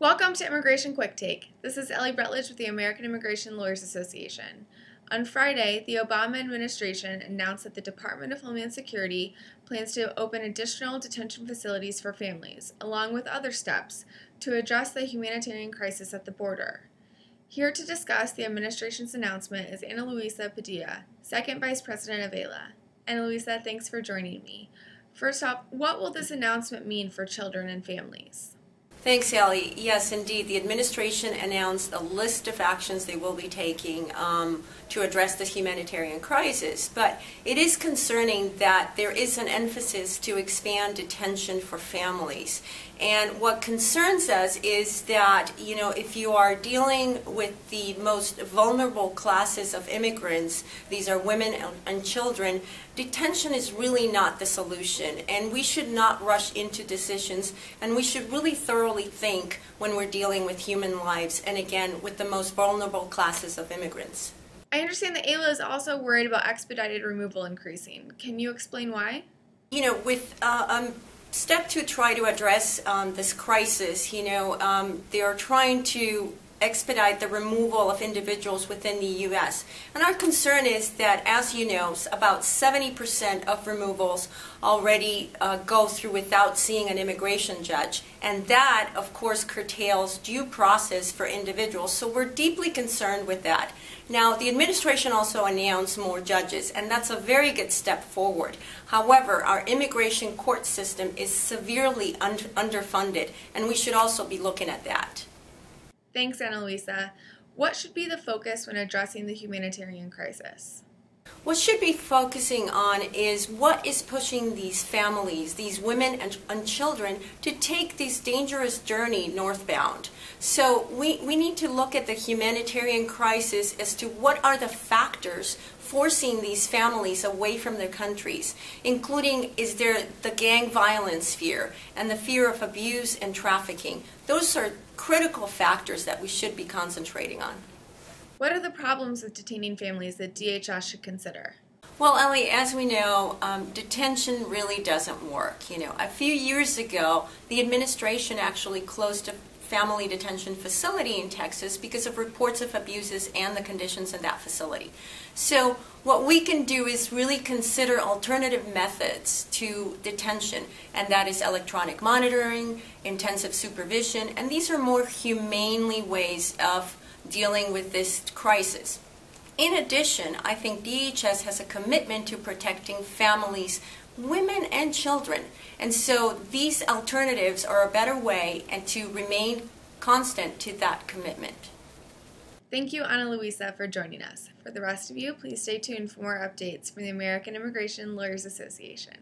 Welcome to Immigration Quicktake. This is Ellie Rutledge with the American Immigration Lawyers Association. On Friday, the Obama administration announced that the Department of Homeland Security plans to open additional detention facilities for families, along with other steps, to address the humanitarian crisis at the border. Here to discuss the administration's announcement is Annaluisa Padilla, Second Vice President of AILA. Annaluisa, thanks for joining me. First off, what will this announcement mean for children and families? Thanks, Ellie. Yes, indeed. The administration announced a list of actions they will be taking to address this humanitarian crisis. But it is concerning that there is an emphasis to expand detention for families. And what concerns us is that, if you are dealing with the most vulnerable classes of immigrants, these are women and children, detention is really not the solution. And we should not rush into decisions, and we should really thoroughly think when we're dealing with human lives, and again, with the most vulnerable classes of immigrants. I understand that AILA is also worried about expedited removal increasing. Can you explain why? With step to try to address this crisis, they are trying to expedite the removal of individuals within the U.S. And our concern is that, as you know, about 70% of removals already go through without seeing an immigration judge. And that, of course, curtails due process for individuals. So we're deeply concerned with that. Now, the administration also announced more judges, and that's a very good step forward. However, our immigration court system is severely underfunded, and we should also be looking at that. Thanks, Annaluisa. What should be the focus when addressing the humanitarian crisis? What should be focusing on is what is pushing these families, these women and children, to take this dangerous journey northbound. So we need to look at the humanitarian crisis as to what are the factors forcing these families away from their countries, including is there the gang violence fear and the fear of abuse and trafficking. Those are critical factors that we should be concentrating on. What are the problems with detaining families that DHS should consider? Well, Ellie, as we know, detention really doesn't work. A few years ago, the administration actually closed a family detention facility in Texas because of reports of abuses and the conditions in that facility. So what we can do is really consider alternative methods to detention, and that is electronic monitoring, intensive supervision, and these are more humanely ways of dealing with this crisis. In addition, I think DHS has a commitment to protecting families, women and children. And so these alternatives are a better way and to remain constant to that commitment. Thank you, Annaluisa, for joining us. For the rest of you, please stay tuned for more updates from the American Immigration Lawyers Association.